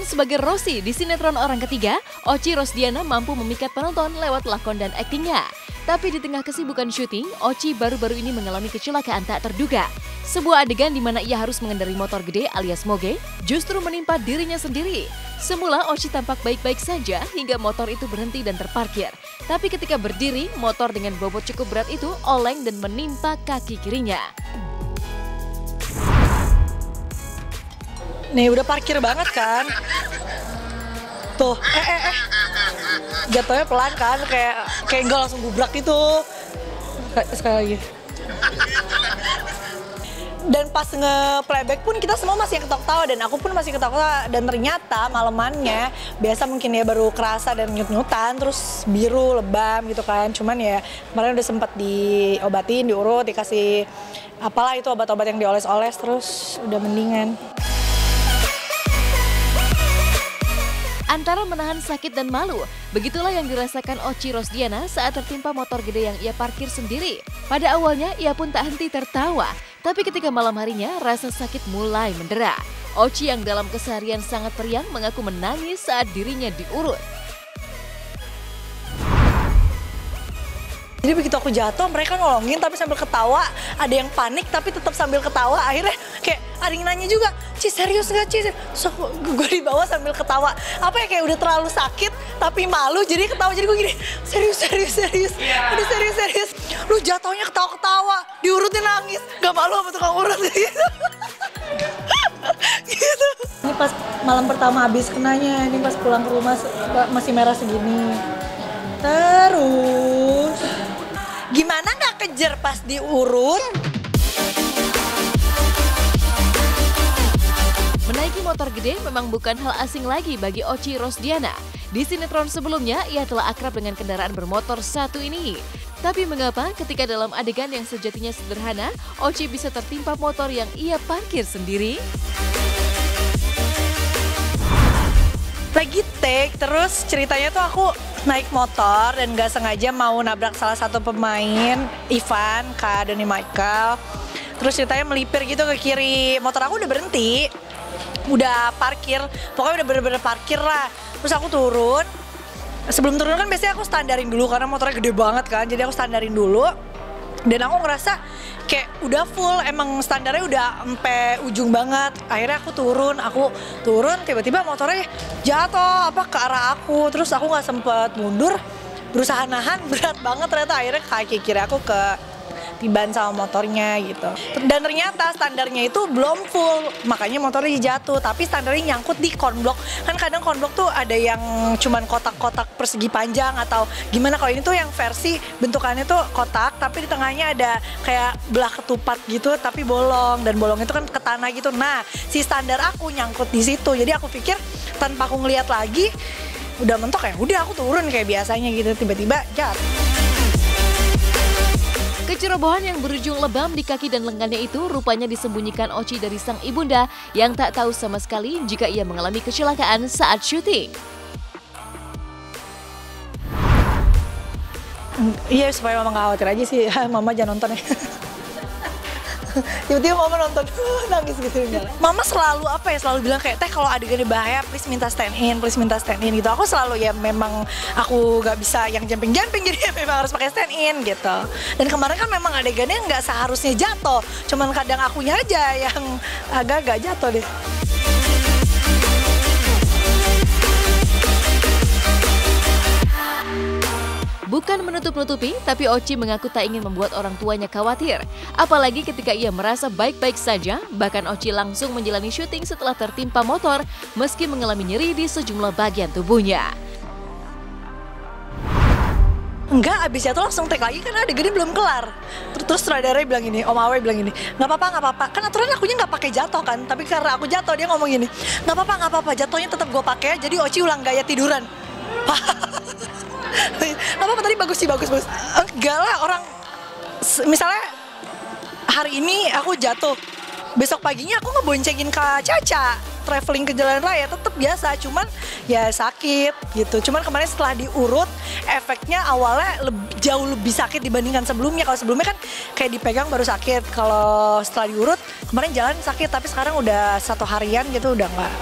sebagai Rosi di sinetron Orang Ketiga, Oci Rosdiana mampu memikat penonton lewat lakon dan aktingnya. Tapi di tengah kesibukan syuting, Oci baru-baru ini mengalami kecelakaan tak terduga. Sebuah adegan di mana ia harus mengendarai motor gede alias moge, justru menimpa dirinya sendiri. Semula Oci tampak baik-baik saja hingga motor itu berhenti dan terparkir. Tapi ketika berdiri, motor dengan bobot cukup berat itu oleng dan menimpa kaki kirinya. Nih udah parkir banget kan. Tuh, jatuhnya pelan kan, kayak enggak langsung gubrak gitu. Sekali lagi. Dan pas nge-playback pun kita semua masih ketawa-ketawa dan aku pun masih ketawa-ketawa. Dan ternyata malemannya, biasa mungkin ya baru kerasa dan nyut-nyutan, terus biru, lebam gitu kan. Cuman ya kemarin udah sempet diobatin, diurut, dikasih apalah itu obat-obat yang dioles-oles, terus udah mendingan. Antara menahan sakit dan malu, begitulah yang dirasakan Oci Rosdiana saat tertimpa motor gede yang ia parkir sendiri. Pada awalnya ia pun tak henti tertawa, tapi ketika malam harinya rasa sakit mulai mendera. Oci yang dalam keseharian sangat periang mengaku menangis saat dirinya diurut. Jadi begitu aku jatuh, mereka nolongin tapi sambil ketawa, ada yang panik tapi tetap sambil ketawa. Akhirnya kayak ada yang nanya juga, Ci serius nggak Ci? So, gue di bawah sambil ketawa. Apa ya, kayak udah terlalu sakit tapi malu jadi ketawa. Jadi gue gini, serius. Udah serius. Lu jatuhnya ketawa-ketawa, diurutin nangis. Gak malu sama tukang urut gitu. Gitu. Ini pas malam pertama habis kenanya, ini pas pulang ke rumah masih merah segini. Terus gimana nggak kejer pas diurut? Menaiki motor gede memang bukan hal asing lagi bagi Oci Rosdiana. Di sinetron sebelumnya, ia telah akrab dengan kendaraan bermotor satu ini. Tapi mengapa ketika dalam adegan yang sejatinya sederhana, Oci bisa tertimpa motor yang ia parkir sendiri? Lagi take, terus ceritanya tuh aku naik motor dan gak sengaja mau nabrak salah satu pemain, Ivan, Kak Doni Michael. Terus ceritanya melipir gitu ke kiri, motor aku udah berhenti, udah parkir, pokoknya udah bener-bener parkir lah. Terus aku turun, sebelum turun kan biasanya aku standarin dulu karena motornya gede banget kan, jadi aku standarin dulu. Dan aku ngerasa kayak udah full, emang standarnya udah sampai ujung banget. Akhirnya aku turun, tiba-tiba motornya jatuh ke arah aku. Terus aku nggak sempet mundur, berusaha nahan, berat banget ternyata. Akhirnya kaki kiri aku ketibaan sama motornya gitu. Dan ternyata standarnya itu belum full, makanya motornya jatuh. Tapi standarnya nyangkut di konblok. Kan kadang konblok tuh ada yang cuman kotak-kotak persegi panjang atau gimana. Kalau ini tuh yang versi bentukannya tuh kotak, tapi di tengahnya ada kayak belah ketupat gitu, tapi bolong. Dan bolong itu kan ke tanah gitu. Nah, si standar aku nyangkut di situ. Jadi aku pikir tanpa aku ngeliat lagi, udah mentok ya. Udah aku turun kayak biasanya gitu. Tiba-tiba jatuh. Kecerobohan yang berujung lebam di kaki dan lengannya itu rupanya disembunyikan Oci dari sang ibunda yang tak tahu sama sekali jika ia mengalami kecelakaan saat syuting. Iya, supaya mama gak khawatir aja sih, mama jangan nonton ya. Tiba-tiba mama nonton, nangis gitu. Mama selalu selalu bilang kayak, teh kalau adegannya bahaya please minta stand in gitu. Aku selalu ya memang aku gak bisa yang jumping jadi memang harus pakai stand in gitu. Dan kemarin kan memang adegannya nggak seharusnya jatuh, cuman kadang akunya aja yang agak-agak jatuh deh. Bukan menutup-nutupi, tapi Oci mengaku tak ingin membuat orang tuanya khawatir. Apalagi ketika ia merasa baik-baik saja, bahkan Oci langsung menjalani syuting setelah tertimpa motor, meski mengalami nyeri di sejumlah bagian tubuhnya. Enggak, abis jatuh langsung take lagi karena adegannya belum kelar. Terus sutradaranya bilang gini, Om Awe bilang gini, nggak apa-apa. Kan aturan akunya nggak pakai jatuh kan, tapi karena aku jatuh dia ngomong gini, nggak apa-apa, jatuhnya tetap gue pakai. Jadi Oci ulang gaya tiduran. Gak apa-apa, tadi bagus. Enggak lah, orang misalnya hari ini aku jatuh, besok paginya aku ngeboncengin Kak Caca traveling ke jalan raya, tetap biasa, cuman ya sakit gitu. Cuman kemarin setelah diurut, efeknya awalnya jauh lebih sakit dibandingkan sebelumnya. Kalau sebelumnya kan kayak dipegang baru sakit, kalau setelah diurut kemarin jalan sakit, tapi sekarang udah 1 harian gitu udah nggak.